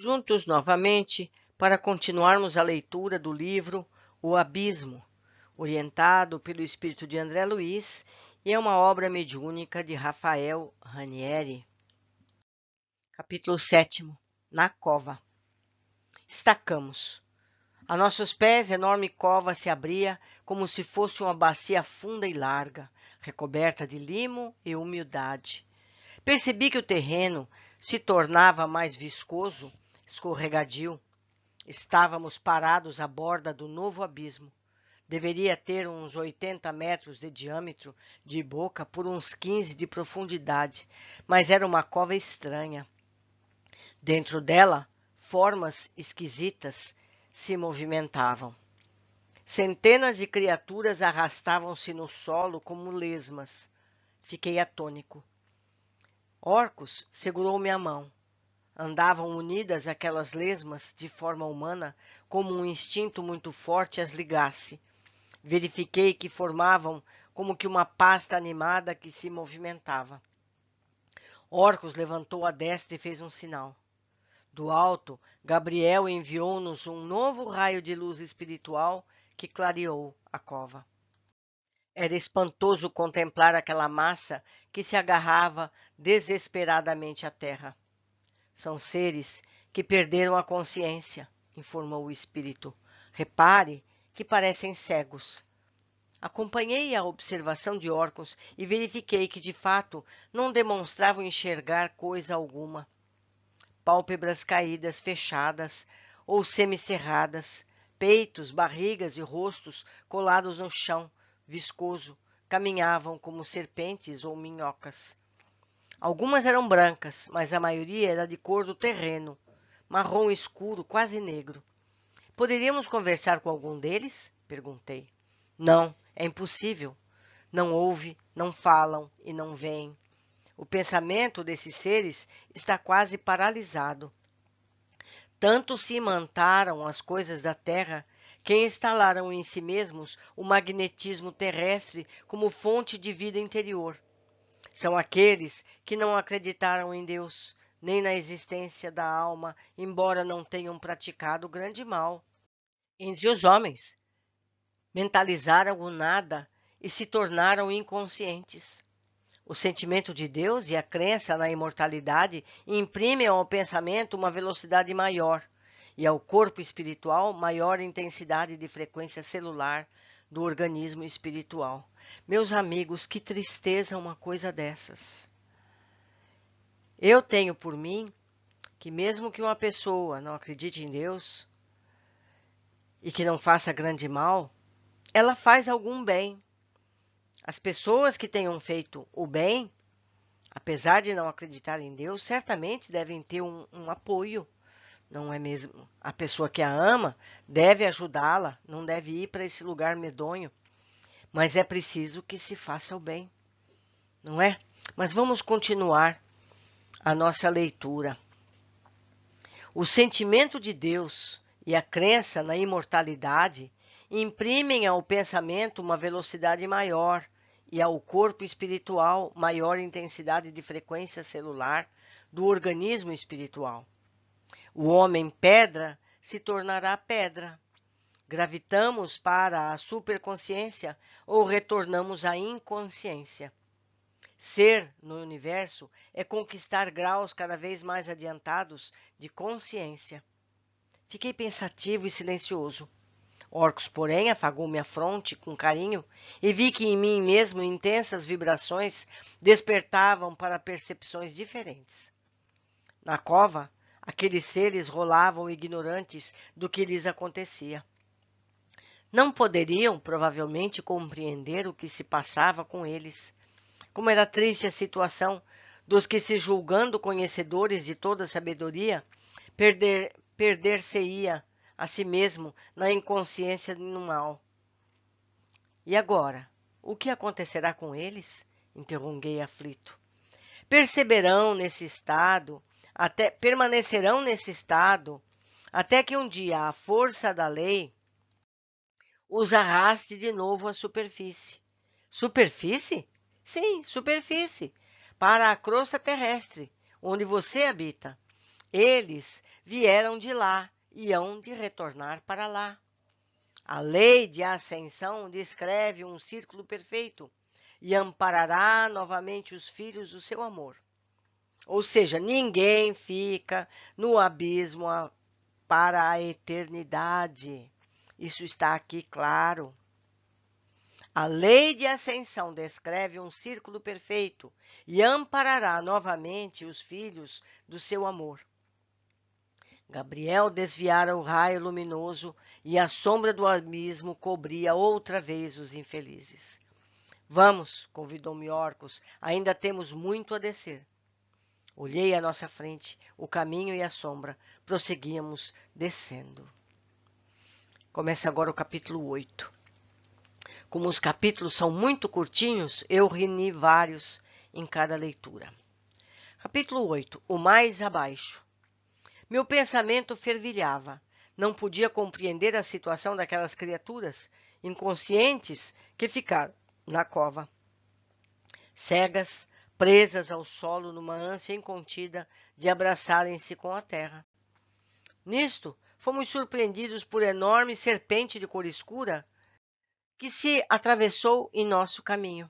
juntos novamente para continuarmos a leitura do livro O Abismo, orientado pelo espírito de André Luiz, e é uma obra mediúnica de Rafael Ranieri. Capítulo 7. Na cova. Estacamos. A nossos pés, a enorme cova se abria como se fosse uma bacia funda e larga, recoberta de limo e umidade. Percebi que o terreno se tornava mais viscoso, escorregadio. Estávamos parados à borda do novo abismo. Deveria ter uns 80 metros de diâmetro de boca por uns 15 de profundidade, mas era uma cova estranha. Dentro dela, formas esquisitas se movimentavam. Centenas de criaturas arrastavam-se no solo como lesmas. Fiquei atônico. Orcos segurou minha mão. Andavam unidas aquelas lesmas de forma humana, como um instinto muito forte as ligasse. Verifiquei que formavam como que uma pasta animada que se movimentava. Orcos levantou a destra e fez um sinal. Do alto, Gabriel enviou-nos um novo raio de luz espiritual que clareou a cova. Era espantoso contemplar aquela massa que se agarrava desesperadamente à terra. São seres que perderam a consciência, informou o espírito. Repare que parecem cegos. Acompanhei a observação de Orcus e verifiquei que, de fato, não demonstravam enxergar coisa alguma. Pálpebras caídas, fechadas ou semicerradas, peitos, barrigas e rostos colados no chão, viscoso, caminhavam como serpentes ou minhocas. Algumas eram brancas, mas a maioria era de cor do terreno, marrom escuro, quase negro. Poderíamos conversar com algum deles? Perguntei. Não, é impossível. Não ouvem, não falam e não veem. O pensamento desses seres está quase paralisado. Tanto se imantaram as coisas da terra que instalaram em si mesmos o magnetismo terrestre como fonte de vida interior. São aqueles que não acreditaram em Deus, nem na existência da alma, embora não tenham praticado grande mal. Entre os homens, mentalizaram o nada e se tornaram inconscientes. O sentimento de Deus e a crença na imortalidade imprimem ao pensamento uma velocidade maior e ao corpo espiritual maior intensidade de frequência celular do organismo espiritual. Meus amigos, que tristeza uma coisa dessas. Eu tenho por mim que mesmo que uma pessoa não acredite em Deus e que não faça grande mal, ela faz algum bem. As pessoas que tenham feito o bem, apesar de não acreditar em Deus, certamente devem ter um apoio, não é mesmo? A pessoa que a ama deve ajudá-la, não deve ir para esse lugar medonho, mas é preciso que se faça o bem, não é? Mas vamos continuar a nossa leitura. O sentimento de Deus e a crença na imortalidade imprimem ao pensamento uma velocidade maior e ao corpo espiritual maior intensidade de frequência celular do organismo espiritual. O homem pedra se tornará pedra. Gravitamos para a superconsciência ou retornamos à inconsciência. Ser no universo é conquistar graus cada vez mais adiantados de consciência. Fiquei pensativo e silencioso. Orcus, porém, afagou minha fronte com carinho e vi que em mim mesmo intensas vibrações despertavam para percepções diferentes. Na cova, aqueles seres rolavam ignorantes do que lhes acontecia. Não poderiam, provavelmente, compreender o que se passava com eles. Como era triste a situação dos que, se julgando conhecedores de toda a sabedoria, perder-se-ia a si mesmo na inconsciência no mal. E agora, o que acontecerá com eles? Interroguei aflito. Permanecerão nesse estado até que um dia a força da lei os arraste de novo à superfície. Superfície? Sim, superfície, para a crosta terrestre, onde você habita. Eles vieram de lá e hão de retornar para lá. A lei de ascensão descreve um círculo perfeito e amparará novamente os filhos do seu amor. Ou seja, ninguém fica no abismo para a eternidade. Isso está aqui claro. A lei de ascensão descreve um círculo perfeito e amparará novamente os filhos do seu amor. Gabriel desviara o raio luminoso e a sombra do abismo cobria outra vez os infelizes. Vamos, convidou-me Orcus, ainda temos muito a descer. Olhei à nossa frente, o caminho e a sombra. Prosseguíamos descendo. Começa agora o capítulo 8. Como os capítulos são muito curtinhos, eu reuni vários em cada leitura. Capítulo 8. O mais abaixo. Meu pensamento fervilhava. Não podia compreender a situação daquelas criaturas inconscientes que ficaram na cova. Cegas, presas ao solo numa ânsia incontida de abraçarem-se com a terra. Nisto, fomos surpreendidos por enorme serpente de cor escura que se atravessou em nosso caminho.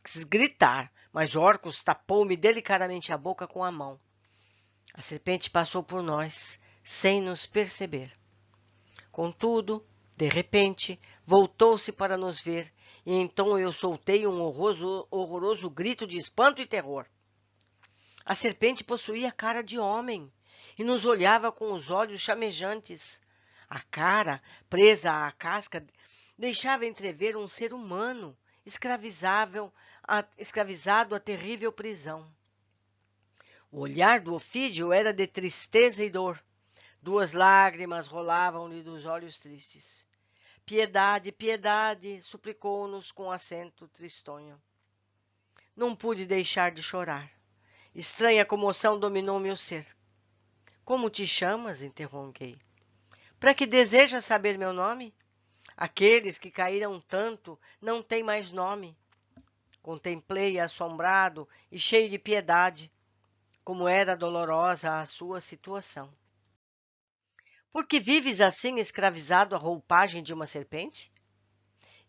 Quis gritar, mas Orcus tapou-me delicadamente a boca com a mão. A serpente passou por nós, sem nos perceber. Contudo, de repente, voltou-se para nos ver, e então eu soltei um horroroso grito de espanto e terror. A serpente possuía cara de homem e nos olhava com os olhos chamejantes. A cara, presa à casca, deixava entrever um ser humano, escravizado à terrível prisão. O olhar do ofídio era de tristeza e dor. 2 lágrimas rolavam-lhe dos olhos tristes. Piedade, piedade, suplicou-nos com acento tristonho. Não pude deixar de chorar. Estranha comoção dominou meu ser. Como te chamas? Interroguei. Para que desejas saber meu nome? Aqueles que caíram tanto não têm mais nome. Contemplei assombrado e cheio de piedade, como era dolorosa a sua situação. Por que vives assim escravizado à roupagem de uma serpente?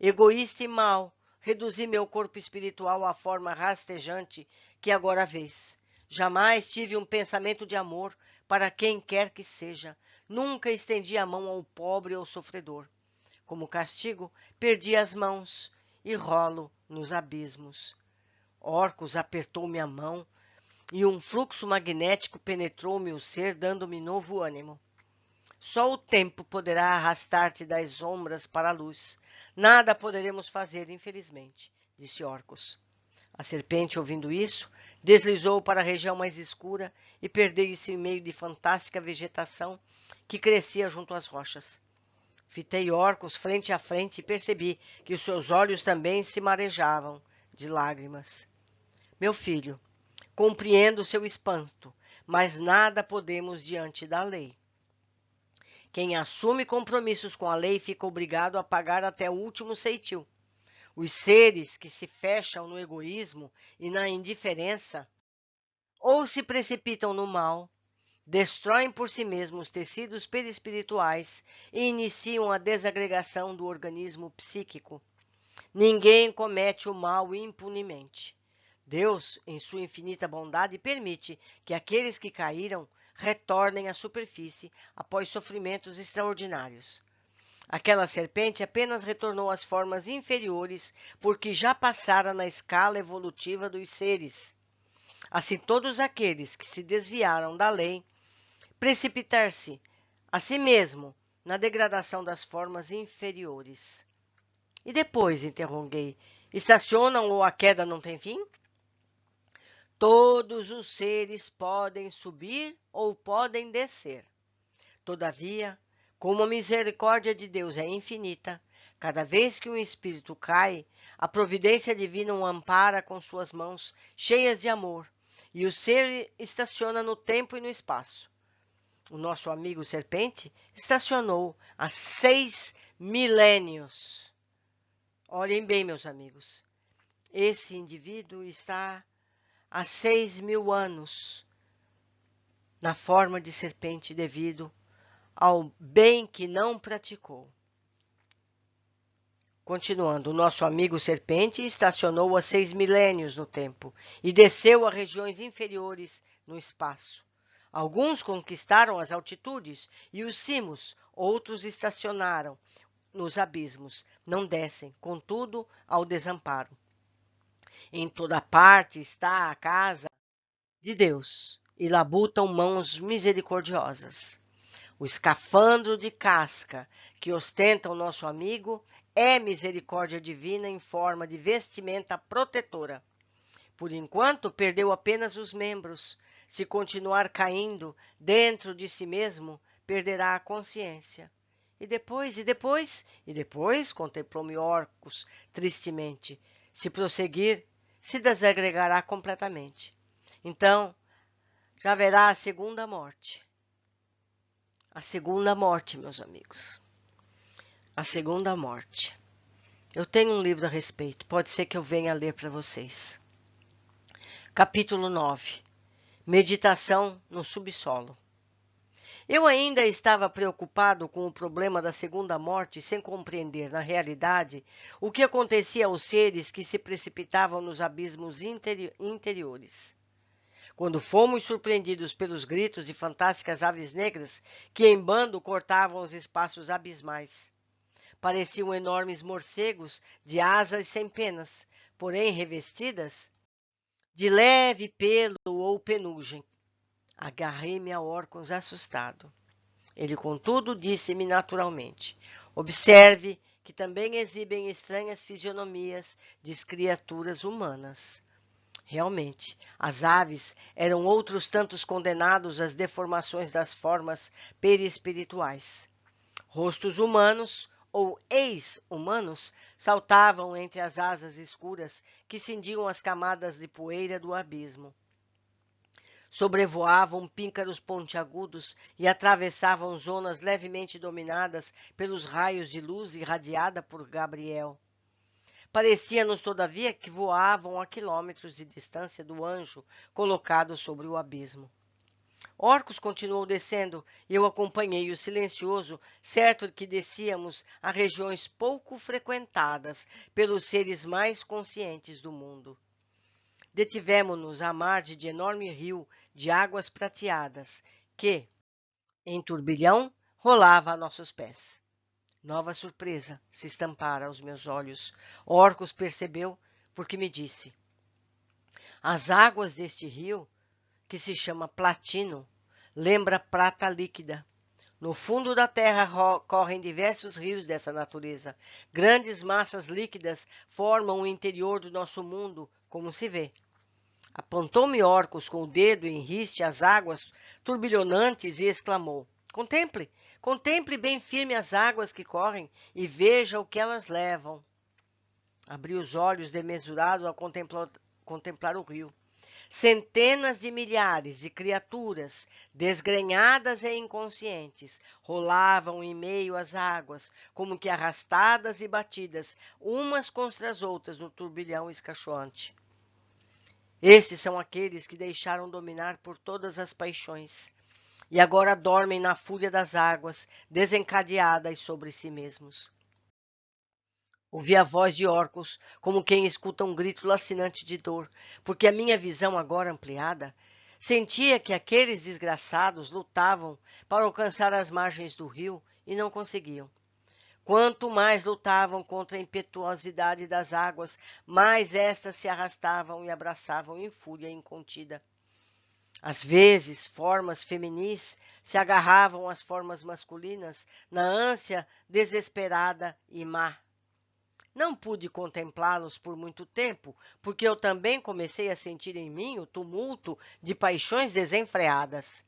Egoísta e mau, reduzi meu corpo espiritual à forma rastejante que agora vês. Jamais tive um pensamento de amor para quem quer que seja. Nunca estendi a mão ao pobre ou sofredor. Como castigo, perdi as mãos e rolo nos abismos. Orcus apertou-me a mão e um fluxo magnético penetrou meu ser, dando-me novo ânimo. Só o tempo poderá arrastar-te das sombras para a luz. Nada poderemos fazer, infelizmente, disse Orcus. A serpente, ouvindo isso, deslizou para a região mais escura e perdeu-se em meio de fantástica vegetação que crescia junto às rochas. Fitei Orcus frente a frente e percebi que os seus olhos também se marejavam de lágrimas. Meu filho, compreendo seu espanto, mas nada podemos diante da lei. Quem assume compromissos com a lei fica obrigado a pagar até o último ceitil. Os seres que se fecham no egoísmo e na indiferença ou se precipitam no mal, destroem por si mesmos os tecidos perispirituais e iniciam a desagregação do organismo psíquico. Ninguém comete o mal impunemente. Deus, em sua infinita bondade, permite que aqueles que caíram retornem à superfície após sofrimentos extraordinários. Aquela serpente apenas retornou às formas inferiores porque já passara na escala evolutiva dos seres. Assim, todos aqueles que se desviaram da lei precipitar-se a si mesmo na degradação das formas inferiores. E depois, interroguei, estacionam ou a queda não tem fim? Todos os seres podem subir ou podem descer. Todavia, como a misericórdia de Deus é infinita, cada vez que um espírito cai, a providência divina o ampara com suas mãos cheias de amor, e o ser estaciona no tempo e no espaço. O nosso amigo serpente estacionou há 6 milênios. Olhem bem, meus amigos, esse indivíduo está há 6.000 anos na forma de serpente devido ao bem que não praticou. Continuando, o nosso amigo serpente estacionou há 6 milênios no tempo e desceu a regiões inferiores no espaço. Alguns conquistaram as altitudes e os cimos, outros estacionaram nos abismos, não descem, contudo, ao desamparo. Em toda parte está a casa de Deus, e labutam mãos misericordiosas. O escafandro de casca que ostenta o nosso amigo é misericórdia divina em forma de vestimenta protetora. Por enquanto, perdeu apenas os membros. Se continuar caindo dentro de si mesmo, perderá a consciência. E depois, contemplou-me Orcus tristemente. Se prosseguir, se desagregará completamente. Então, já haverá a segunda morte. A segunda morte, meus amigos. A segunda morte. Eu tenho um livro a respeito, pode ser que eu venha ler para vocês. Capítulo 9. Meditação no subsolo. Eu ainda estava preocupado com o problema da segunda morte, sem compreender, na realidade, o que acontecia aos seres que se precipitavam nos abismos interiores. Quando fomos surpreendidos pelos gritos de fantásticas aves negras que em bando cortavam os espaços abismais. Pareciam enormes morcegos de asas sem penas, porém revestidas de leve pelo ou penugem. Agarrei-me a Orcus assustado. Ele, contudo, disse-me naturalmente: observe que também exibem estranhas fisionomias de criaturas humanas. Realmente, as aves eram outros tantos condenados às deformações das formas perispirituais. Rostos humanos ou ex-humanos saltavam entre as asas escuras que cindiam as camadas de poeira do abismo. Sobrevoavam píncaros pontiagudos e atravessavam zonas levemente dominadas pelos raios de luz irradiada por Gabriel. Parecia-nos, todavia, que voavam a quilômetros de distância do anjo colocado sobre o abismo. Orcus continuou descendo e eu acompanhei-o silencioso, certo de que descíamos a regiões pouco frequentadas pelos seres mais conscientes do mundo. Detivemo-nos à margem de enorme rio de águas prateadas, que, em turbilhão, rolava a nossos pés. Nova surpresa se estampara aos meus olhos. Orcus percebeu, porque me disse: as águas deste rio, que se chama Platino, lembra prata líquida. No fundo da terra correm diversos rios dessa natureza. Grandes massas líquidas formam o interior do nosso mundo, como se vê. Apontou-me Orcus com o dedo em riste às águas turbilhonantes e exclamou: contemple! Contemple bem firme as águas que correm e veja o que elas levam. Abri os olhos desmesurado ao contemplar o rio. Centenas de milhares de criaturas, desgrenhadas e inconscientes, rolavam em meio às águas, como que arrastadas e batidas, umas contra as outras no turbilhão escachoante. Estes são aqueles que deixaram dominar por todas as paixões, e agora dormem na fúria das águas, desencadeadas sobre si mesmos. Ouvi a voz de Orcus, como quem escuta um grito lacinante de dor, porque a minha visão, agora ampliada, sentia que aqueles desgraçados lutavam para alcançar as margens do rio e não conseguiam. Quanto mais lutavam contra a impetuosidade das águas, mais estas se arrastavam e abraçavam em fúria incontida. Às vezes, formas feminis se agarravam às formas masculinas na ânsia desesperada e má. Não pude contemplá-los por muito tempo, porque eu também comecei a sentir em mim o tumulto de paixões desenfreadas.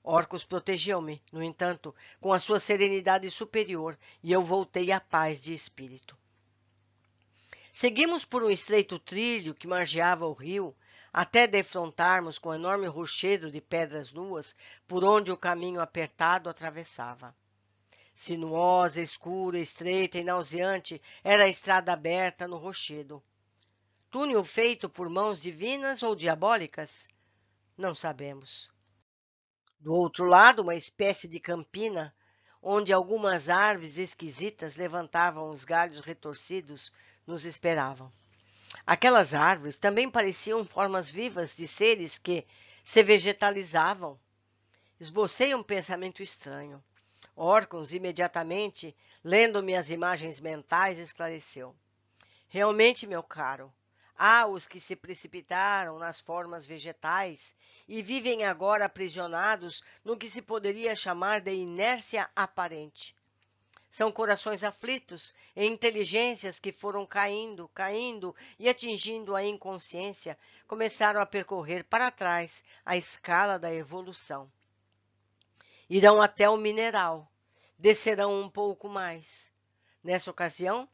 Orcus protegeu-me, no entanto, com a sua serenidade superior, e eu voltei à paz de espírito. Seguimos por um estreito trilho que margeava o rio, até defrontarmos com o enorme rochedo de pedras nuas, por onde o caminho apertado atravessava. Sinuosa, escura, estreita e nauseante era a estrada aberta no rochedo. Túnel feito por mãos divinas ou diabólicas? Não sabemos. Do outro lado, uma espécie de campina, onde algumas árvores esquisitas levantavam os galhos retorcidos, nos esperavam. Aquelas árvores também pareciam formas vivas de seres que se vegetalizavam. Esbocei um pensamento estranho. Orcons, imediatamente, lendo-me as imagens mentais, esclareceu. Realmente, meu caro, há os que se precipitaram nas formas vegetais e vivem agora aprisionados no que se poderia chamar de inércia aparente. São corações aflitos e inteligências que foram caindo e atingindo a inconsciência, começaram a percorrer para trás a escala da evolução. Irão até o mineral, descerão um pouco mais. Nessa ocasião,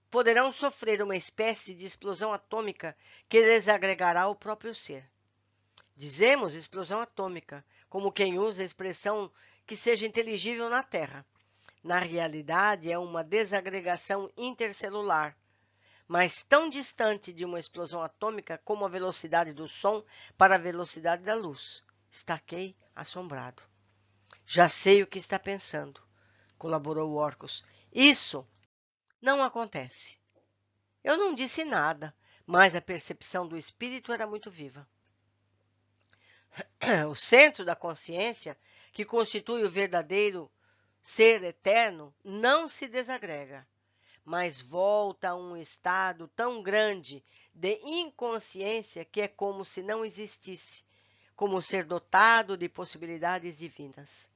poderão sofrer uma espécie de explosão atômica que desagregará o próprio ser. Dizemos explosão atômica, como quem usa a expressão que seja inteligível na Terra. Na realidade, é uma desagregação intercelular, mas tão distante de uma explosão atômica como a velocidade do som para a velocidade da luz. Estaquei assombrado. Já sei o que está pensando, colaborou Orcus. Isso não acontece. Eu não disse nada, mas a percepção do espírito era muito viva. O centro da consciência, que constitui o verdadeiro ser eterno, não se desagrega, mas volta a um estado tão grande de inconsciência que é como se não existisse, como ser dotado de possibilidades divinas.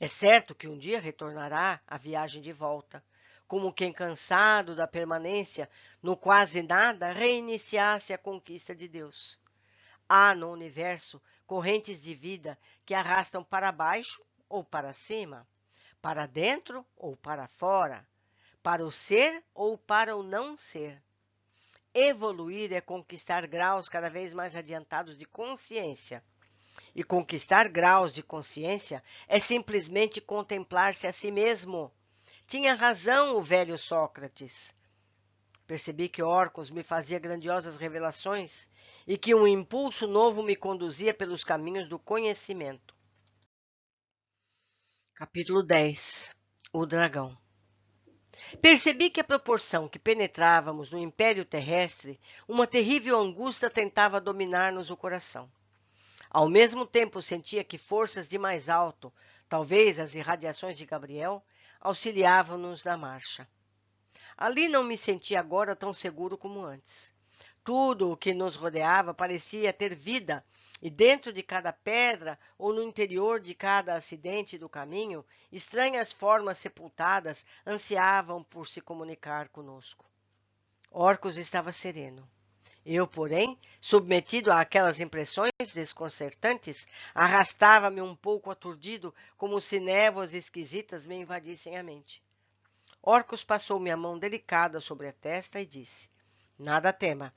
É certo que um dia retornará à viagem de volta, como quem cansado da permanência no quase nada reiniciasse a conquista de Deus. Há no universo correntes de vida que arrastam para baixo ou para cima, para dentro ou para fora, para o ser ou para o não ser. Evoluir é conquistar graus cada vez mais adiantados de consciência. E conquistar graus de consciência é simplesmente contemplar-se a si mesmo. Tinha razão o velho Sócrates. Percebi que Orcus me fazia grandiosas revelações e que um impulso novo me conduzia pelos caminhos do conhecimento. Capítulo 10. O dragão. Percebi que à proporção que penetrávamos no império terrestre, uma terrível angústia tentava dominar-nos o coração. Ao mesmo tempo, sentia que forças de mais alto, talvez as irradiações de Gabriel, auxiliavam-nos na marcha. Ali não me sentia agora tão seguro como antes. Tudo o que nos rodeava parecia ter vida, e dentro de cada pedra ou no interior de cada acidente do caminho, estranhas formas sepultadas ansiavam por se comunicar conosco. Orcus estava sereno. Eu, porém, submetido àquelas impressões desconcertantes, arrastava-me um pouco aturdido, como se névoas esquisitas me invadissem a mente. Orcus passou-me a mão delicada sobre a testa e disse: Nada tema.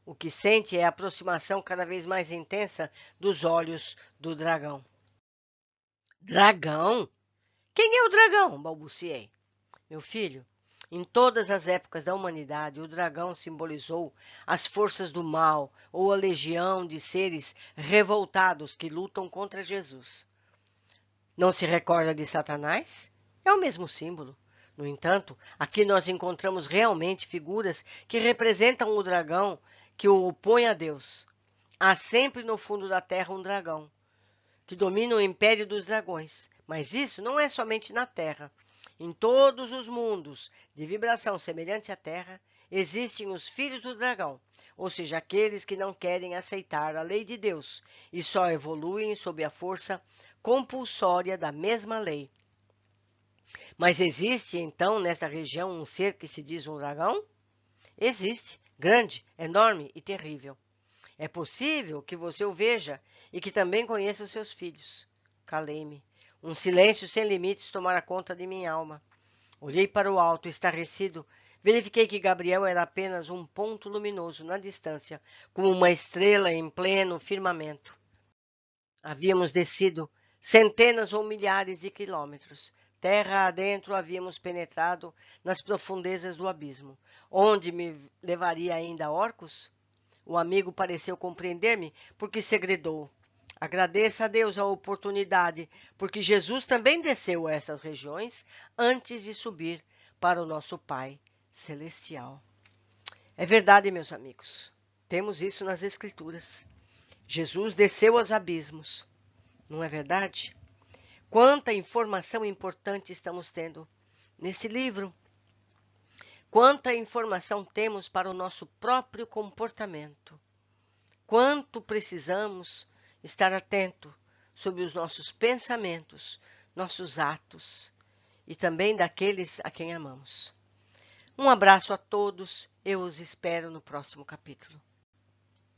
O que sente é a aproximação cada vez mais intensa dos olhos do dragão. Dragão? Quem é o dragão? Balbuciei. Meu filho, em todas as épocas da humanidade, o dragão simbolizou as forças do mal ou a legião de seres revoltados que lutam contra Jesus. Não se recorda de Satanás? É o mesmo símbolo. No entanto, aqui nós encontramos realmente figuras que representam o dragão que o opõe a Deus. Há sempre no fundo da terra um dragão, que domina o império dos dragões. Mas isso não é somente na terra. Em todos os mundos de vibração semelhante à terra, existem os filhos do dragão, ou seja, aqueles que não querem aceitar a lei de Deus e só evoluem sob a força compulsória da mesma lei. Mas existe, então, nesta região um ser que se diz um dragão? Existe, grande, enorme e terrível. É possível que você o veja e que também conheça os seus filhos. Calei-me. Um silêncio sem limites tomara conta de minha alma. Olhei para o alto, estarrecido. Verifiquei que Gabriel era apenas um ponto luminoso na distância, como uma estrela em pleno firmamento. Havíamos descido centenas ou milhares de quilômetros. Terra adentro havíamos penetrado nas profundezas do abismo. Onde me levaria ainda Orcus? O amigo pareceu compreender-me, porque segredou. Agradeça a Deus a oportunidade, porque Jesus também desceu a essas regiões antes de subir para o nosso Pai Celestial. É verdade, meus amigos. Temos isso nas Escrituras. Jesus desceu aos abismos. Não é verdade? Quanta informação importante estamos tendo nesse livro. Quanta informação temos para o nosso próprio comportamento. Quanto precisamos estar atento sobre os nossos pensamentos, nossos atos e também daqueles a quem amamos. Um abraço a todos, eu os espero no próximo capítulo.